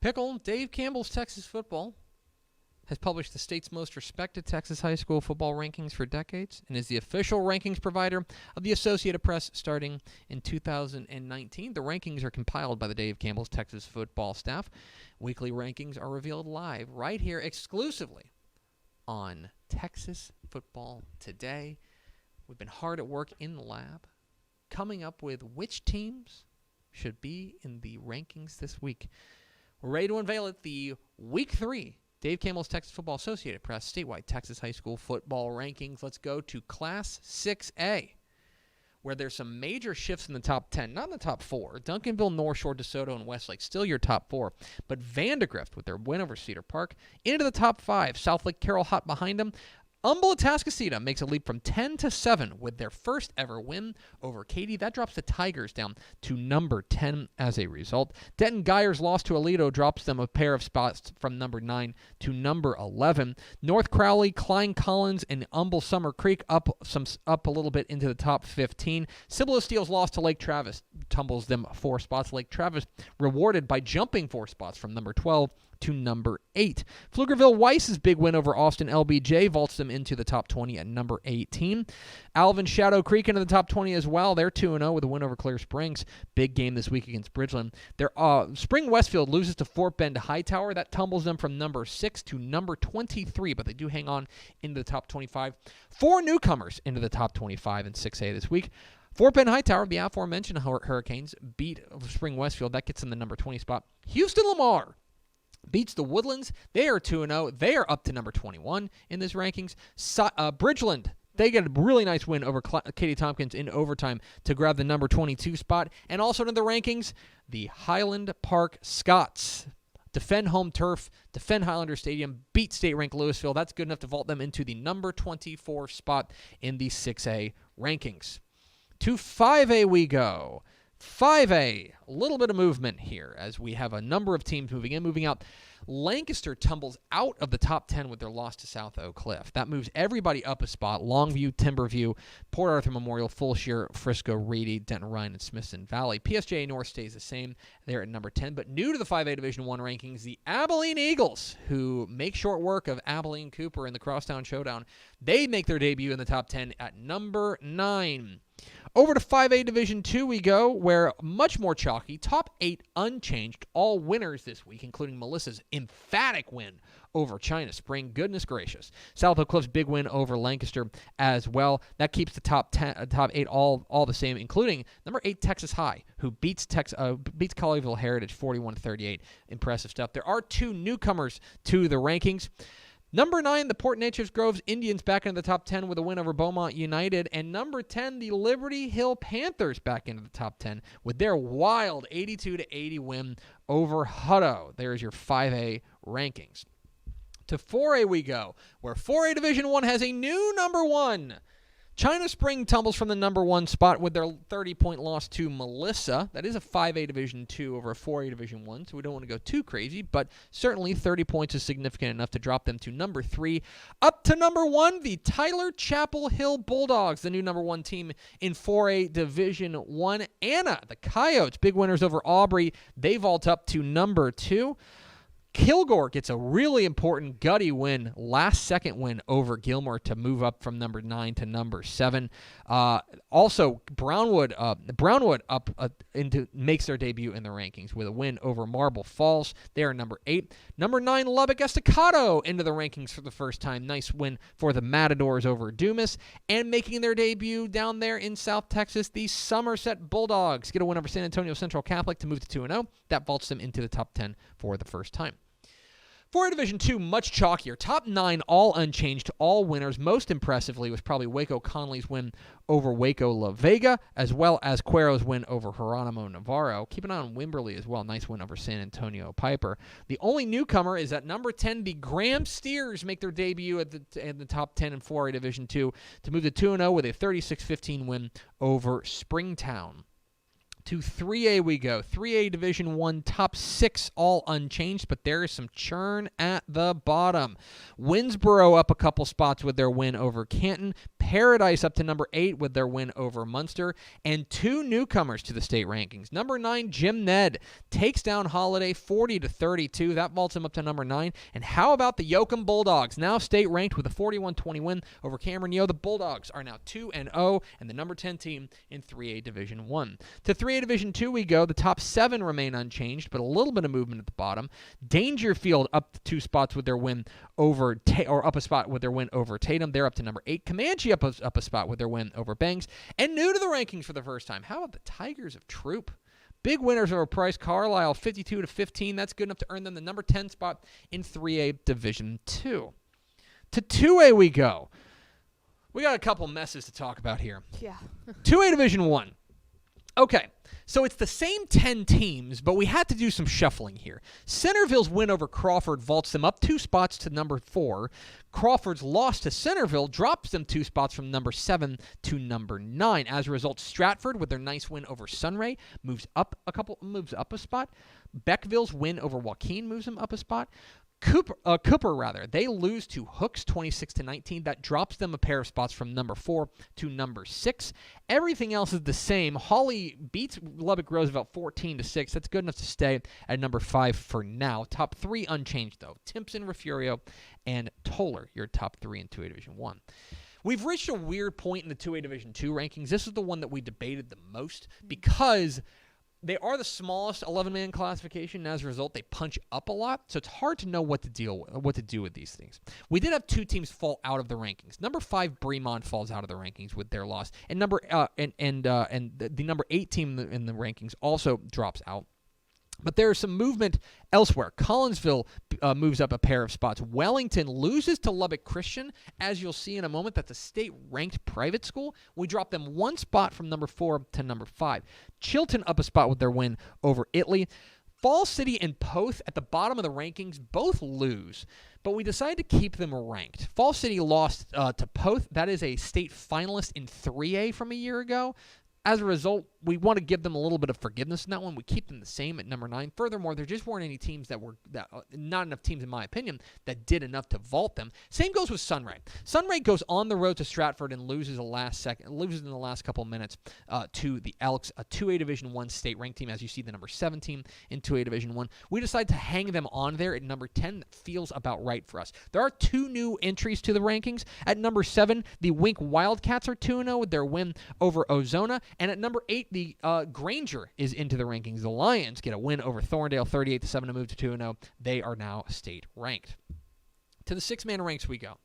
Pickle, Dave Campbell's Texas Football has published the state's most respected Texas high school football rankings for decades and is the official rankings provider of the Associated Press starting in 2019. The rankings are compiled by the Dave Campbell's Texas Football staff. Weekly rankings are revealed live right here exclusively on Texas Football Today. We've been hard at work in the lab coming up with which teams should be in the rankings this week. We're ready to unveil it, the Week 3 Dave Campbell's Texas Football Associated Press statewide Texas high school football rankings. Let's go to Class 6A, where there's some major shifts in the top 10, not in the top 4. Duncanville, North Shore, DeSoto, and Westlake still your top 4. But Vandegrift, with their win over Cedar Park, into the top 5. Southlake Carroll hot behind them. Humble Atascocita makes a leap from 10 to 7 with their first ever win over Katy. That drops the Tigers down to number 10 as a result. Denton Geyer's loss to Aledo drops them a pair of spots from number 9 to number 11. North Crowley, Klein Collins, and Humble Summer Creek up a little bit into the top 15. Cibolo Steele's loss to Lake Travis tumbles them 4 spots. Lake Travis rewarded by jumping 4 spots from number 12 to number 8. Pflugerville Weiss's big win over Austin LBJ vaults them into the top 20 at number 18. Alvin Shadow Creek into the top 20 as well. They're 2-0 with a win over Clear Springs. Big game this week against Bridgeland. Their Spring Westfield loses to Fort Bend Hightower. That tumbles them from number 6 to number 23, but they do hang on into the top 25. 4 newcomers into the top 25 in 6A this week. Fort Bend Hightower, the aforementioned Hurricanes, beat Spring Westfield. That gets them the number 20 spot. Houston Lamar beats the Woodlands. They are 2-0. They are up to number 21 in this rankings. Bridgeland, they get a really nice win over Katy Tompkins in overtime to grab the number 22 spot. And also in the rankings, the Highland Park Scots defend home turf, defend Highlander Stadium, beat state-ranked Louisville. That's good enough to vault them into the number 24 spot in the 6A rankings. To 5A we go. 5A, a little bit of movement here as we have a number of teams moving in, moving out. Lancaster tumbles out of the top 10 with their loss to South Oak Cliff. That moves everybody up a spot. Longview, Timberview, Port Arthur Memorial, Fulshire, Frisco, Reedy, Denton Ryan, and Smithson Valley. PSJ North stays the same. They're at number 10. But new to the 5A Division I rankings, the Abilene Eagles, who make short work of Abilene Cooper in the Crosstown Showdown. They make their debut in the top 10 at number 9. Over to 5A Division II we go, where much more chalky. Top 8 unchanged, all winners this week, including Melissa's emphatic win over China Spring. Goodness gracious. South Oak Cliff's big win over Lancaster as well. That keeps the top 8 all the same, including number 8 Texas High, who beats Colleyville Heritage 41-38. Impressive stuff. There are 2 newcomers to the rankings. Number 9, the Port Neches Groves Indians back into the top 10 with a win over Beaumont United. And number 10, the Liberty Hill Panthers back into the top 10 with their wild 82-80 win over Hutto. There's your 5A rankings. To 4A we go, where 4A Division I has a new number 1. China Spring tumbles from the number 1 spot with their 30-point loss to Melissa. That is a 5A Division II over a 4A Division I, so we don't want to go too crazy, but certainly 30 points is significant enough to drop them to number 3. Up to number 1, the Tyler Chapel Hill Bulldogs, the new number 1 team in 4A Division I. Anna, the Coyotes, big winners over Aubrey. They vault up to number 2. Kilgore gets a really important gutty win, last-second win over Gilmore to move up from number 9 to number 7. Also, Brownwood makes their debut in the rankings with a win over Marble Falls. They are number 8. Number 9, Lubbock Estacado into the rankings for the first time. Nice win for the Matadors over Dumas. And making their debut down there in South Texas, the Somerset Bulldogs get a win over San Antonio Central Catholic to move to 2-0. That vaults them into the top 10 for the first time. 4A Division II, much chalkier. Top 9, all unchanged, all winners. Most impressively was probably Waco Conley's win over Waco La Vega, as well as Cuero's win over Geronimo Navarro. Keep an eye on Wimberley as well. Nice win over San Antonio Piper. The only newcomer is at number 10, the Graham Steers make their debut at the top 10 in 4A Division II to move to 2-0 with a 36-15 win over Springtown. To 3A we go. 3A Division 1 top 6 all unchanged, but there is some churn at the bottom. Winsboro up a couple spots with their win over Canton. Paradise up to number 8 with their win over Munster. And 2 newcomers to the state rankings. Number 9, Jim Ned takes down Holiday 40-32. That vaults him up to number 9. And how about the Yoakum Bulldogs? Now state ranked with a 41-20 win over Cameron Yo. The Bulldogs are now 2-0 and the number 10 team in 3A Division 1. To 3A Division 2 we go. The top 7 remain unchanged, but a little bit of movement at the bottom. Dangerfield up 2 spots with their win over up a spot with their win over Tatum. They're up to number 8. Comanche up a spot with their win over Bangs. And new to the rankings for the first time, how about the Tigers of Troop? Big winners over Price Carlisle, 52-15. That's good enough to earn them the number 10 spot in 3A Division 2. To 2A we go. We got a couple messes to talk about here. Yeah. 2A Division 1. Okay, so it's the same 10 teams, but we had to do some shuffling here. Centerville's win over Crawford vaults them up 2 spots to number 4. Crawford's loss to Centerville drops them 2 spots from number 7 to number 9. As a result, Stratford, with their nice win over Sunray, moves up a spot. Beckville's win over Joaquin moves them up a spot. Cooper, they lose to Hooks 26-19. That drops them a pair of spots from number 4 to number 6. Everything else is the same. Holly beats Lubbock Roosevelt 14-6. That's good enough to stay at number 5 for now. Top 3 unchanged, though. Timpson, Refugio, and Toller, your top 3 in 2A Division 1. We've reached a weird point in the 2A Division 2 rankings. This is the one that we debated the most because they are the smallest 11-man classification, and as a result, they punch up a lot, so it's hard to know what to do with these things. We did have 2 teams fall out of the rankings. Number 5, Bremont, falls out of the rankings with their loss, and the number 8 team in the rankings also drops out. But there is some movement elsewhere. Collinsville moves up a pair of spots. Wellington loses to Lubbock Christian. As you'll see in a moment, that's a state-ranked private school. We drop them 1 spot from number 4 to number 5. Chilton up a spot with their win over Italy. Fall City and Poth at the bottom of the rankings both lose, but we decided to keep them ranked. Fall City lost to Poth. That is a state finalist in 3A from a year ago. As a result, we want to give them a little bit of forgiveness in that one. We keep them the same at number 9. Furthermore, there just weren't any teams not enough teams, in my opinion, that did enough to vault them. Same goes with Sunray. Sunray goes on the road to Stratford and loses in the last couple minutes to the Elks, a 2A Division 1 state-ranked team. As you see, the number 7 team in 2A Division 1. We decided to hang them on there at number 10. That feels about right for us. There are 2 new entries to the rankings. At number 7, the Wink Wildcats are 2-0 with their win over Ozona. And at number 8, the Granger is into the rankings. The Lions get a win over Thorndale 38-7 to move to 2-0. They are now state ranked. To the 6-man ranks we go.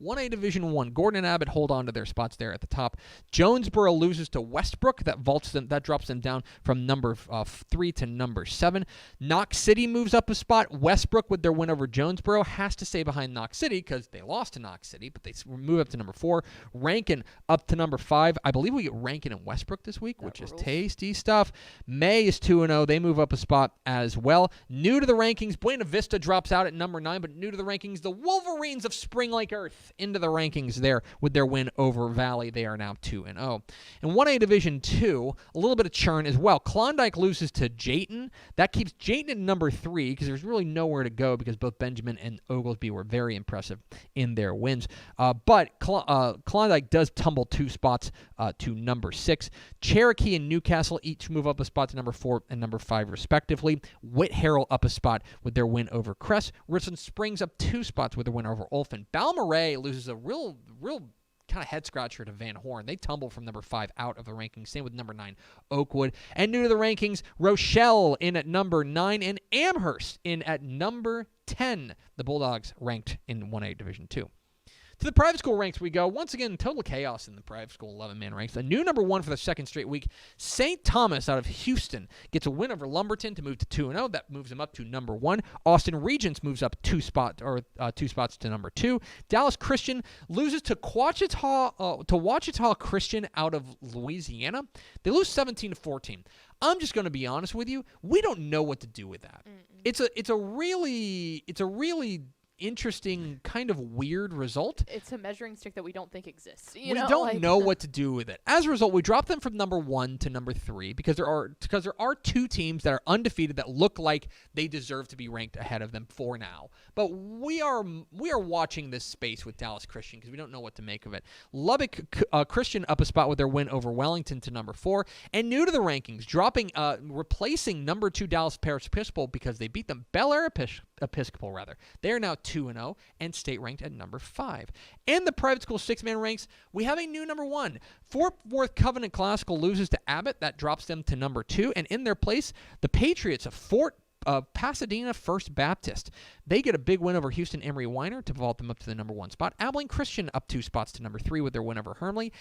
1A Division 1, Gordon and Abbott hold on to their spots there at the top. Jonesboro loses to Westbrook. That drops them down from number 3 to number 7. Knox City moves up a spot. Westbrook, with their win over Jonesboro, has to stay behind Knox City because they lost to Knox City, but they move up to number 4. Rankin up to number 5. I believe we get Rankin and Westbrook this week, which is tasty stuff. May is 2-0. They move up a spot as well. New to the rankings, Buena Vista drops out at number 9, but new to the rankings, the Wolverines of Spring Lake Earth into the rankings there with their win over Valley. They are now 2-0. In 1A Division 2, a little bit of churn as well. Klondike loses to Jayton. That keeps Jayton at number 3 because there's really nowhere to go because both Benjamin and Oglesby were very impressive in their wins. But Klondike does tumble 2 spots to number 6. Cherokee and Newcastle each move up a spot to number 4 and number 5 respectively. Whit Harrell up a spot with their win over Cress. Richland Springs up 2 spots with their win over Olphin. Balmorhea loses a real kind of head-scratcher to Van Horn. They tumble from number 5 out of the rankings. Same with number 9, Oakwood. And new to the rankings, Rochelle in at number 9 and Amherst in at number 10. The Bulldogs ranked in 1A Division 2. To the private school ranks we go. Once again, total chaos in the private school 11-man ranks. A new number 1 for the second straight week. St. Thomas out of Houston gets a win over Lumberton to move to 2-0. That moves them up to number 1. Austin Regents moves up 2 spots to number 2. Dallas Christian loses to Ouachita Christian out of Louisiana. They lose 17-14. I'm just going to be honest with you. We don't know what to do with that. It's a really interesting, kind of weird result. It's a measuring stick that we don't think exists. We don't know what to do with it. As a result, we dropped them from number 1 to number 3 because there are 2 teams that are undefeated that look like they deserve to be ranked ahead of them for now. But we are watching this space with Dallas Christian because we don't know what to make of it. Lubbock Christian up a spot with their win over Wellington to number 4, and new to the rankings, replacing number 2 Dallas Parish Episcopal because they beat them. Bel Air Episcopal rather. They are now 2-0 and state ranked at number 5. In the private school 6-man ranks, we have a new number 1. Fort Worth Covenant Classical loses to Abbott. That drops them to number 2. And in their place, the Patriots of Pasadena First Baptist. They get a big win over Houston Emery Weiner to vault them up to the number 1 spot. Abilene Christian up 2 spots to number 3 with their win over Hermley.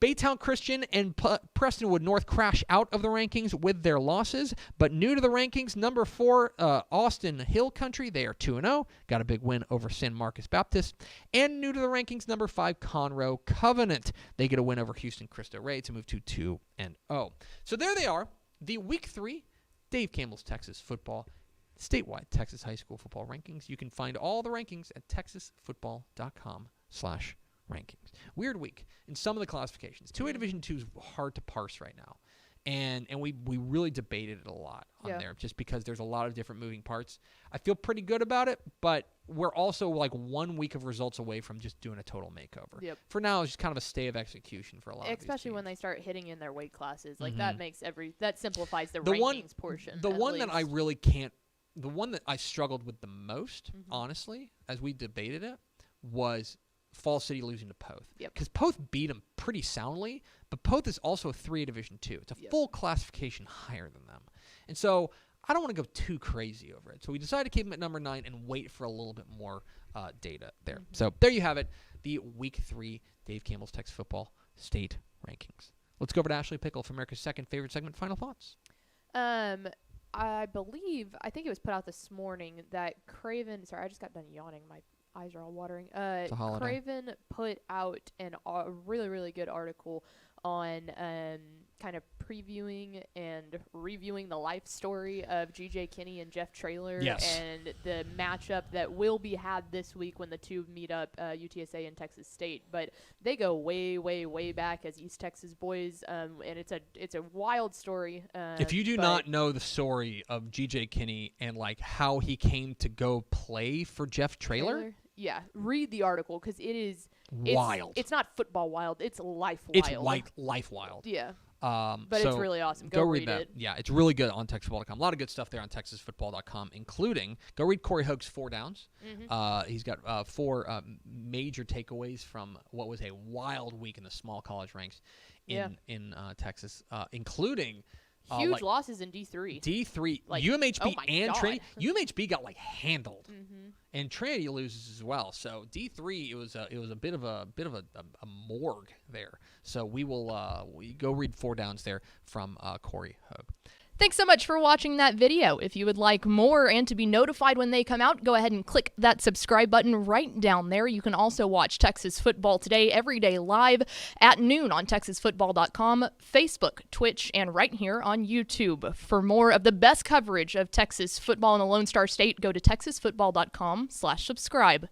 Baytown Christian and Prestonwood North crash out of the rankings with their losses. But new to the rankings, number 4, Austin Hill Country. They are 2-0. Got a big win over San Marcos Baptist. And new to the rankings, number 5, Conroe Covenant. They get a win over Houston Cristo Rey to move to 2-0. So there they are. The Week 3 Dave Campbell's Texas Football statewide Texas high school football rankings. You can find all the rankings at texasfootball.com/rankings. Weird week in some of the classifications. 2A Division II is hard to parse right now. And we really debated it a lot on there just because there's a lot of different moving parts. I feel pretty good about it, but we're also like 1 week of results away from just doing a total makeover. Yep. For now, it's just kind of a stay of execution for a lot of these especially when teams. they start hitting in their weight classes. Like that makes that simplifies the rankings portion. The one that I really can't, the one that I struggled with the most, honestly, as we debated it, was Falls City losing to Poth. Because Poth beat them pretty soundly, but Poth is also a 3A Division II. It's a full classification higher than them. And so I don't want to go too crazy over it. So we decided to keep them at number 9 and wait for a little bit more data there. So there you have it, the Week 3 Dave Campbell's Texas Football State Rankings. Let's go over to Ashley Pickle for America's second favorite segment. Final thoughts. I think it was put out this morning that Craven, sorry, I just got done yawning. My eyes are all watering. It's a holiday. Craven put out a really, really good article on kind of previewing and reviewing the life story of G.J. Kinney and Jeff Traylor and the matchup that will be had this week when the two meet up, UTSA and Texas State. But they go way, way, way back as East Texas boys, and it's a wild story. If you do not know the story of G.J. Kinney and like how he came to go play for Jeff Traylor? Yeah, read the article because it's wild. It's not football wild. It's life wild. It's life wild. Yeah. But it's really awesome. Go read that. it. Yeah, it's really good on TexasFootball.com. A lot of good stuff there on TexasFootball.com, including go read Corey Hoag's 4 Downs. He's got 4 major takeaways from what was a wild week in the small college ranks in Texas, including huge losses in D3. Like, UMHB and Trinity. UMHB got handled, and Trinity loses as well. So D3, it was a bit of a morgue there. So we go read 4 Downs there from Corey Hoag. Thanks so much for watching that video. If you would like more and to be notified when they come out, go ahead and click that subscribe button right down there. You can also watch Texas Football Today every day live at noon on TexasFootball.com, Facebook, Twitch, and right here on YouTube. For more of the best coverage of Texas football in the Lone Star State, go to TexasFootball.com/subscribe.